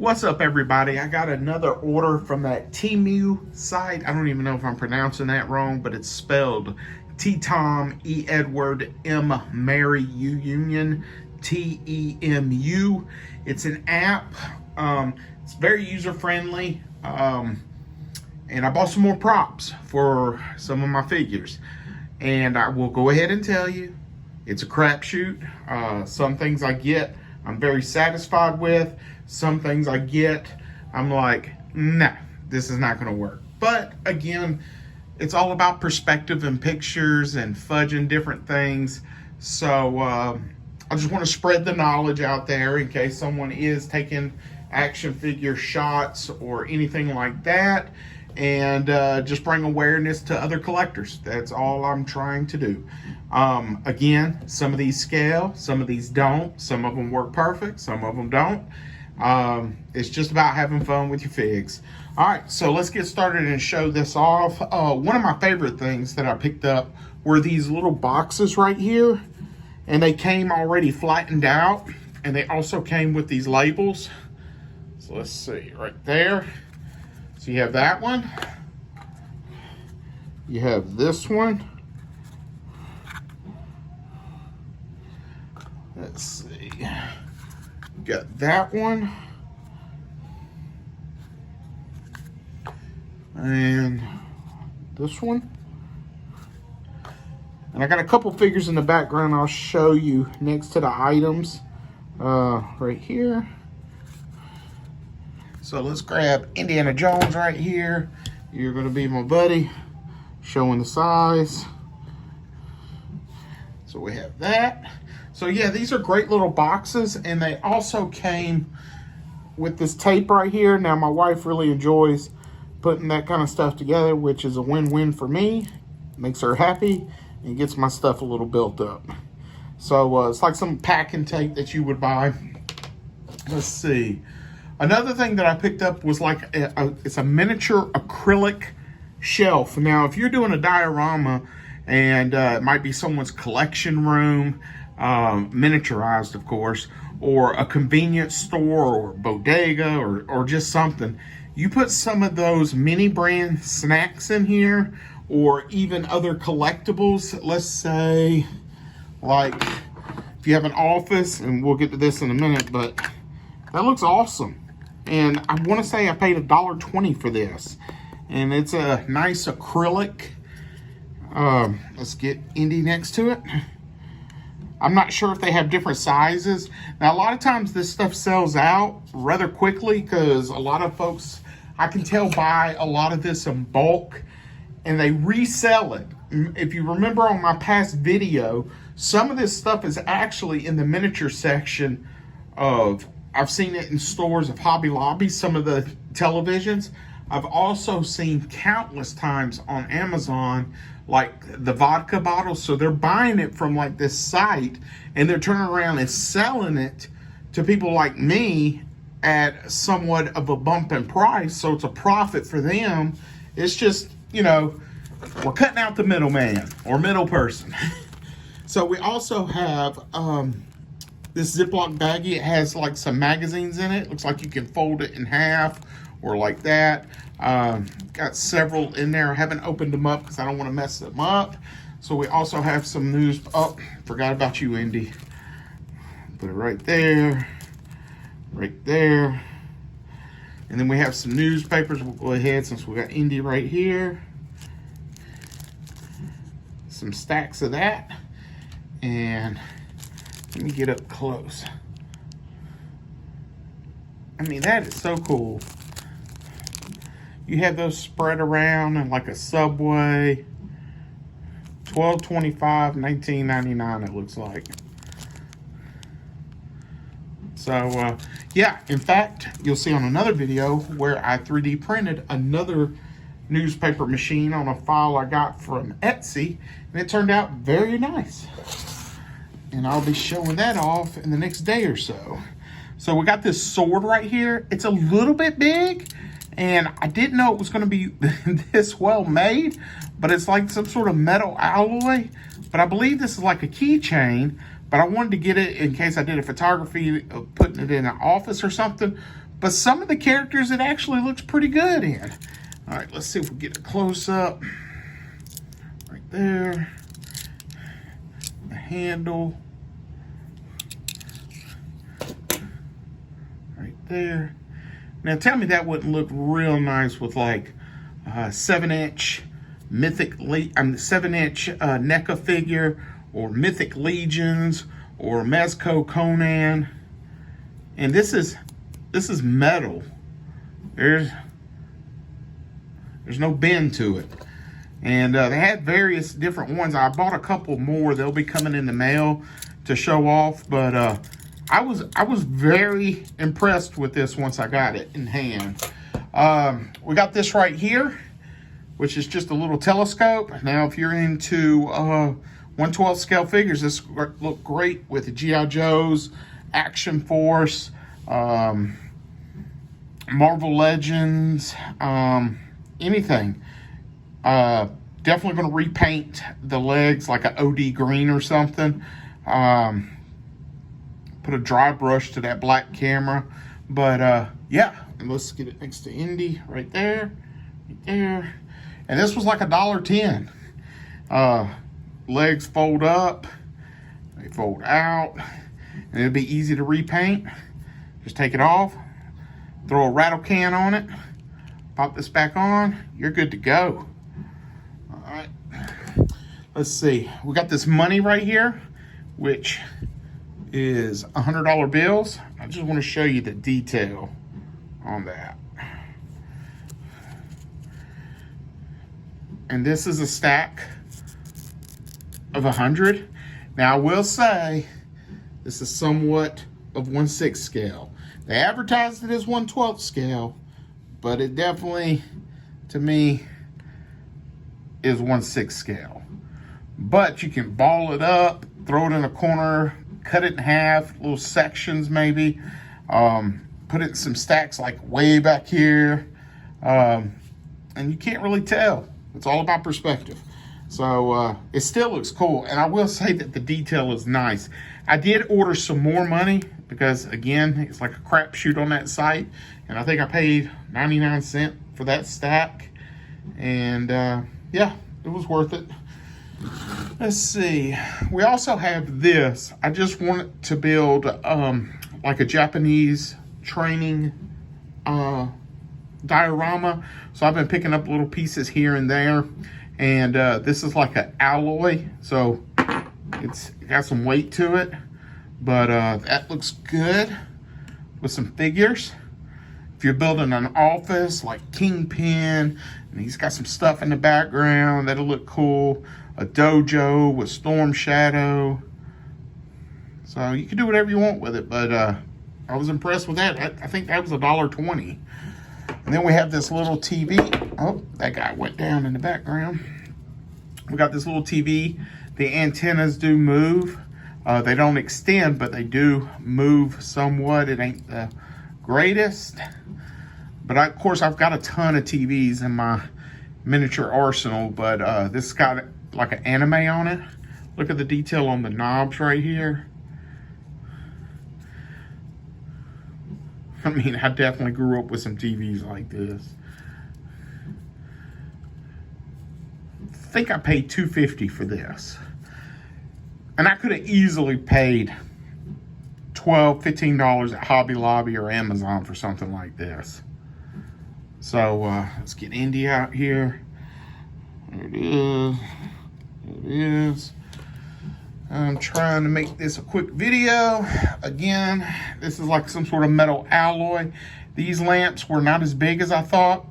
What's up, everybody? I got another order from that Temu site. I don't even know if I'm pronouncing that wrong, but it's spelled T-Tom, E-Edward, M-Mary, U-Union, T-E-M-U. It's an app. It's very user-friendly. And I bought some more props for some of my figures. And I will go ahead and tell you, it's a crapshoot. Some things I get, I'm very satisfied with. Some things I get, I'm like, nah, this is not gonna work. But again, it's all about perspective and pictures and fudging different things. So I just wanna spread the knowledge out there in case someone is taking action figure shots or anything like that, and just bring awareness to other collectors. That's all I'm trying to do. Again, some of these scale, some of these don't. Some of them work perfect, some of them don't. It's just about having fun with your figs. All right, so let's get started and show this off. One of my favorite things that I picked up were these little boxes right here, and they came already flattened out, and they also came with these labels. So let's see, right there. So you have that one. You have this one. Let's see. Got that one. And this one. And I got a couple figures in the background I'll show you next to the items. Right here. So let's grab Indiana Jones right here. You're gonna be my buddy, showing the size. So we have that. So yeah, these are great little boxes, and they also came with this tape right here. Now my wife really enjoys putting that kind of stuff together, which is a win-win for me. Makes her happy and gets my stuff a little built up. So it's like some packing tape that you would buy. Let's see. Another thing that I picked up was like it's a miniature acrylic shelf. Now, if you're doing a diorama and it might be someone's collection room, miniaturized, of course, or a convenience store or bodega or just something, you put some of those mini brand snacks in here, or even other collectibles. Let's say, like, if you have an office, and we'll get to this in a minute, but that looks awesome. And I want to say I paid $1.20 for this, and it's a nice acrylic. Let's get Indy next to it. I'm not sure if they have different sizes. Now, a lot of times this stuff sells out rather quickly because a lot of folks, I can tell, buy a lot of this in bulk and they resell it. If you remember on my past video, some of this stuff is actually in the miniature section of, I've seen it in stores of Hobby Lobby, some of the televisions. I've also seen countless times on Amazon, like the vodka bottles. So they're buying it from like this site and they're turning around and selling it to people like me at somewhat of a bump in price. So it's a profit for them. It's just, you know, we're cutting out the middleman or middle person. So we also have this Ziploc baggie. It has like some magazines in it. Looks like you can fold it in half or like that. Got several in there. I haven't opened them up because I don't want to mess them up. So we also have some news. Oh, forgot about you, Indy. Put it right there, right there. And then we have some newspapers. We'll go ahead, since we got Indy right here. Some stacks of that. And let me get up close. I mean, that is so cool. You have those spread around in like a Subway. $12.25, $19.99 it looks like. So yeah, in fact, you'll see on another video where I 3D printed another newspaper machine on a file I got from Etsy, and it turned out very nice. And I'll be showing that off in the next day or so. So we got this sword right here. It's a little bit big, and I didn't know it was going to be this well made, but it's like some sort of metal alloy. But I believe this is like a keychain, but I wanted to get it in case I did a photography of putting it in an office or something. but some of the characters it actually looks pretty good in. All right, let's see if we get a close up. Right there. The handle. Right there. Now tell me that wouldn't look real nice with like 7-inch Mythic 7-inch NECA figure, or Mythic Legions, or Mezco Conan. And this is metal. There's no bend to it. And they had various different ones. I bought a couple more. They'll be coming in the mail to show off. But I was very impressed with this once I got it in hand. We got this right here, which is just a little telescope. Now, if you're into 1/12 scale figures, this look great with the G.I. Joes, Action Force, Marvel Legends, anything. Definitely going to repaint the legs like an OD green or something. Put a dry brush to that black camera. But yeah, and let's get it next to Indy right there, right there. And this was like $1.10. Legs fold up, they fold out, and it'll be easy to repaint. Just take it off, throw a rattle can on it, pop this back on, you're good to go. All right, let's see. We got this money right here, which is $100 bills. I just want to show you the detail on that. And this is a stack of 100. Now I will say this is somewhat of 1/6 scale. They advertised it as 1/12 scale, but it definitely, to me, is 1/6 scale. But you can ball it up, throw it in a corner, cut it in half, little sections maybe, put it in some stacks like way back here, and you can't really tell. It's all about perspective. So it still looks cool, and I will say that the detail is nice. I did order some more money because, again, it's like a crapshoot on that site, and I think I paid 99 cents for that stack, and yeah, it was worth it. Let's see. We also have this. I just wanted to build like a Japanese training diorama, so I've been picking up little pieces here and there. And this is like an alloy, so it's got some weight to it, but that looks good with some figures. If you're building an office like Kingpin, and he's got some stuff in the background, that'll look cool. A dojo with Storm Shadow. So you can do whatever you want with it, but I was impressed with that. I think that was $1.20. And then we have this little TV. Oh, that guy went down in the background. We got this little TV. The antennas do move. They don't extend, but they do move somewhat. It ain't the greatest. But of course, I've got a ton of TVs in my miniature arsenal, but this got like an anime on it. Look at the detail on the knobs right here. I mean, I definitely grew up with some TVs like this. I think I paid $2.50 for this. And I could have easily paid $12, $15 at Hobby Lobby or Amazon for something like this. So let's get Indy out here. There it is. There it is. I'm trying to make this a quick video. Again, this is like some sort of metal alloy. These lamps were not as big as I thought,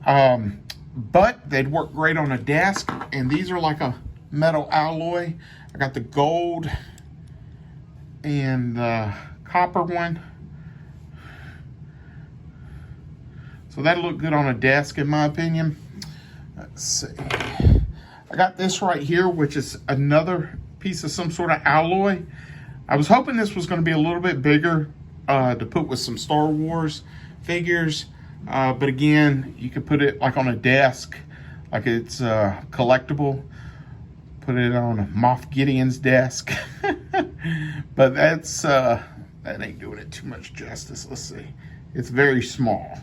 but they'd work great on a desk. And these are like a metal alloy. I got the gold and the copper one. So that'll look good on a desk, in my opinion. Let's see. I got this right here, which is another piece of some sort of alloy. I was hoping this was going to be a little bit bigger to put with some Star Wars figures. But again, you could put it like on a desk, like it's collectible. Put it on Moff Gideon's desk. But that's that ain't doing it too much justice. Let's see. It's very small.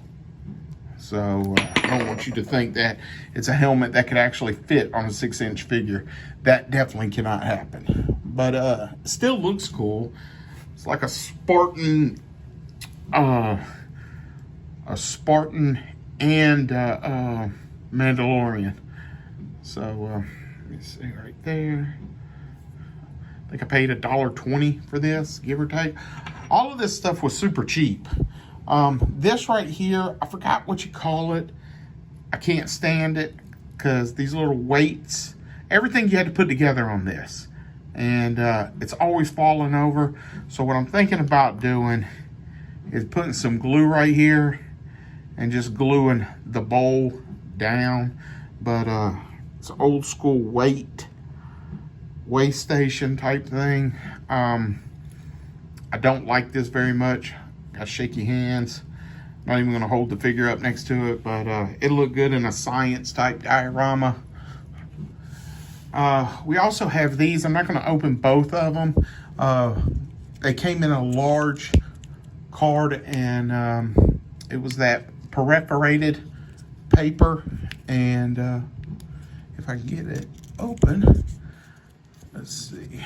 So I don't want you to think that it's a helmet that could actually fit on a 6-inch figure. That definitely cannot happen. But it still looks cool. It's like a Spartan and Mandalorian. So let me see right there. I think I paid $1.20 for this, give or take. All of this stuff was super cheap. This right here, I forgot what you call it. I can't stand it because these little weights, everything you had to put together on this. And it's always falling over. So what I'm thinking about doing is putting some glue right here and just gluing the bowl down. But it's an old school weigh station type thing. I don't like this very much. Got shaky hands. Not even gonna hold the figure up next to it, but it'll look good in a science type diorama. We also have these. I'm not gonna open both of them. They came in a large card, and it was that perforated paper. And if I can get it open, let's see.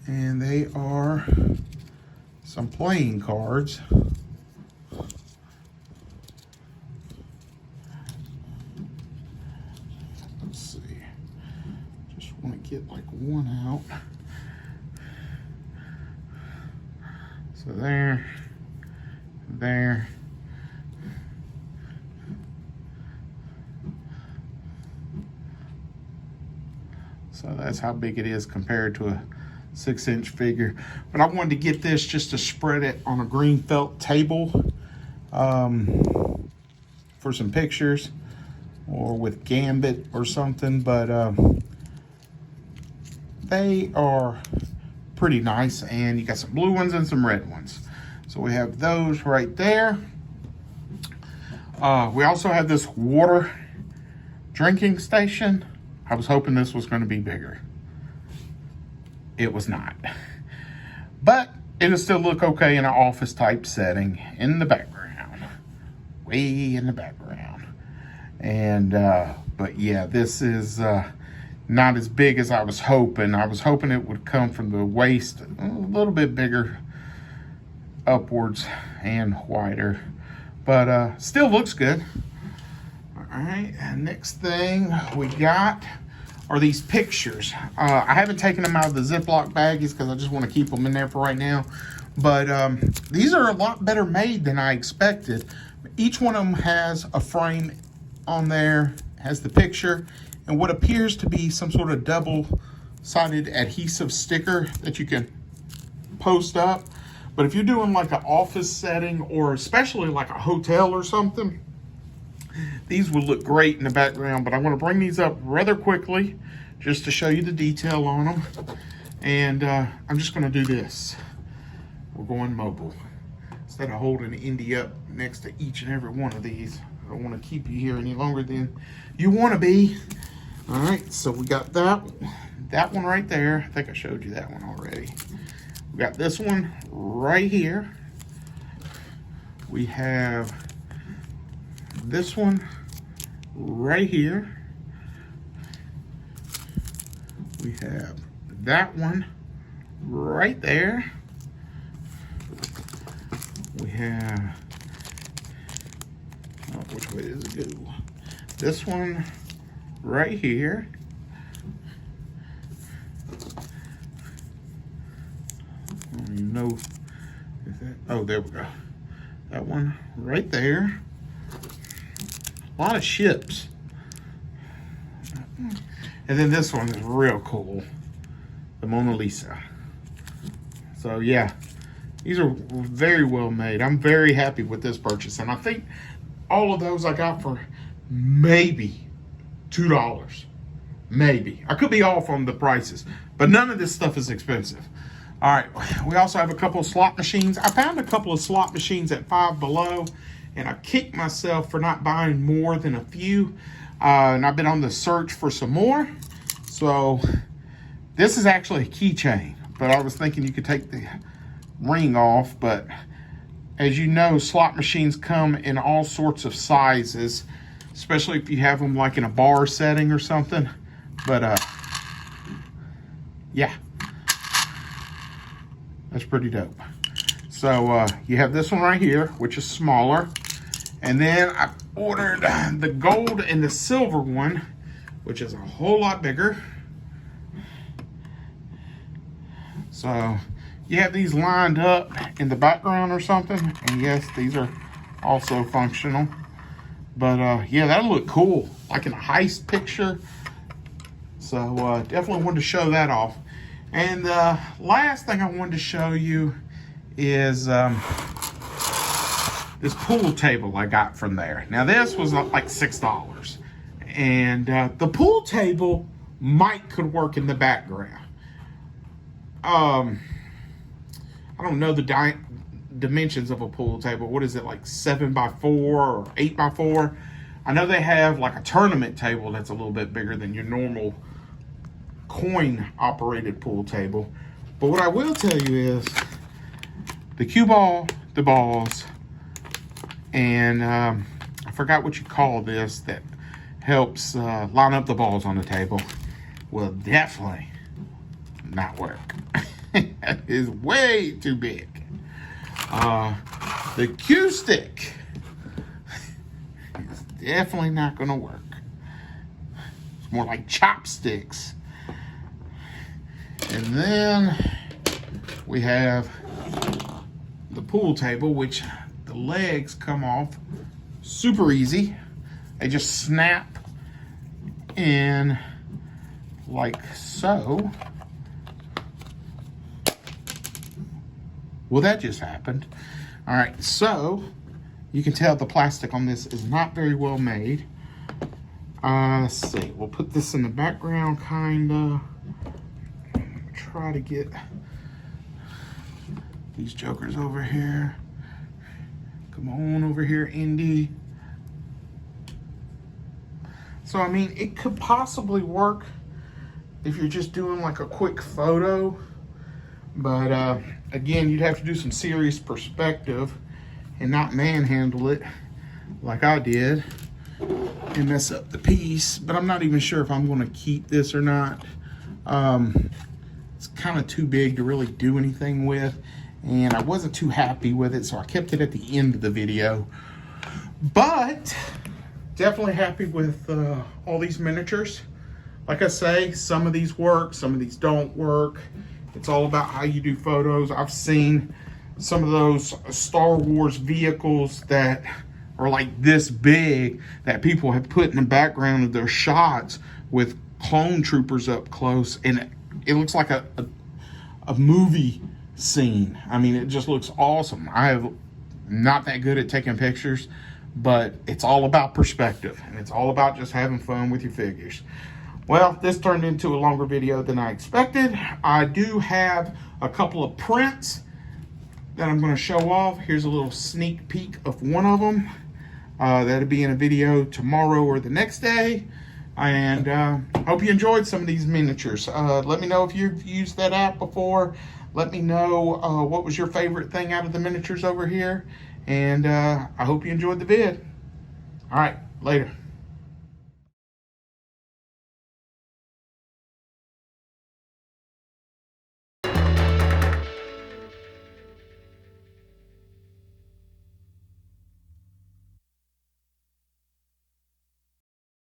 And they are some playing cards. Let's see. Just want to get like one out. So there. So that's how big it is compared to a 6-inch figure. But I wanted to get this just to spread it on a green felt table for some pictures or with Gambit or something. But they are pretty nice, and you got some blue ones and some red ones. So we have those right there. We also have this water drinking station. I was hoping this was going to be bigger. It was not. But it'll still look okay in an office type setting in the background. Way in the background. And, but yeah, this is not as big as I was hoping. I was hoping it would come from the waist a little bit bigger upwards and wider. But still looks good. All right, and next thing we got are these pictures. I haven't taken them out of the Ziploc baggies because I just want to keep them in there for right now. But these are a lot better made than I expected. Each one of them has a frame on there, has the picture, and what appears to be some sort of double-sided adhesive sticker that you can post up. But if you're doing like an office setting or especially like a hotel or something, these will look great in the background. But I'm going to bring these up rather quickly just to show you the detail on them. And I'm just going to do this. We're going mobile. Instead of holding Indy up next to each and every one of these, I don't want to keep you here any longer than you want to be. All right, so we got that one right there. I think I showed you that one already. We got this one right here. We have this one right here. We have that one right there. We have, oh, which way does it go? This one right here. I don't even know if that, oh, there we go. That one right there. A lot of ships. And then this one is real cool. The Mona Lisa. So yeah, these are very well made. I'm very happy with this purchase. And I think all of those I got for maybe $2. Maybe. I could be off on the prices, but none of this stuff is expensive. All right, we also have a couple of slot machines. I found a couple of slot machines at Five Below, and I kicked myself for not buying more than a few. And I've been on the search for some more. So this is actually a keychain, but I was thinking you could take the ring off, but as you know, slot machines come in all sorts of sizes, especially if you have them like in a bar setting or something. But yeah, that's pretty dope. So you have this one right here, which is smaller. And then I ordered the gold and the silver one, which is a whole lot bigger. So you have these lined up in the background or something. And yes, these are also functional. But yeah, that'll look cool, like in a heist picture. So definitely wanted to show that off. And the last thing I wanted to show you is this pool table I got from there. Now this was like $6. And the pool table could work in the background. I don't know the dimensions of a pool table. What is it, like 7x4 or 8x4? I know they have like a tournament table that's a little bit bigger than your normal coin operated pool table. But what I will tell you is the cue ball, the balls, and I forgot what you call this that helps line up the balls on the table, will definitely not work. That is way too big. The cue stick is definitely not going to work. It's more like chopsticks. And then we have the pool table, which the legs come off super easy. They just snap in like so. Well, that just happened. All right, so you can tell the plastic on this is not very well made. Let's see, we'll put this in the background, kinda. Try to get these jokers over here. Come on over here, Indy. So, I mean, it could possibly work if you're just doing like a quick photo. But, again, you'd have to do some serious perspective and not manhandle it like I did and mess up the piece. But I'm not even sure if I'm going to keep this or not. It's kind of too big to really do anything with, and I wasn't too happy with it, so I kept it at the end of the video. But definitely happy with all these miniatures. Like I say, some of these work, some of these don't work. It's all about how you do photos. I've seen some of those Star Wars vehicles that are like this big that people have put in the background of their shots with clone troopers up close, and it looks like a movie scene. I mean, it just looks awesome. I'm not that good at taking pictures, but it's all about perspective, and it's all about just having fun with your figures. Well, this turned into a longer video than I expected. I do have a couple of prints that I'm going to show off. Here's a little sneak peek of one of them. That'll be in a video tomorrow or the next day. And hope you enjoyed some of these miniatures. Let me know if you've used that app before. Let me know what was your favorite thing out of the miniatures over here. And I hope you enjoyed the vid. All right, later.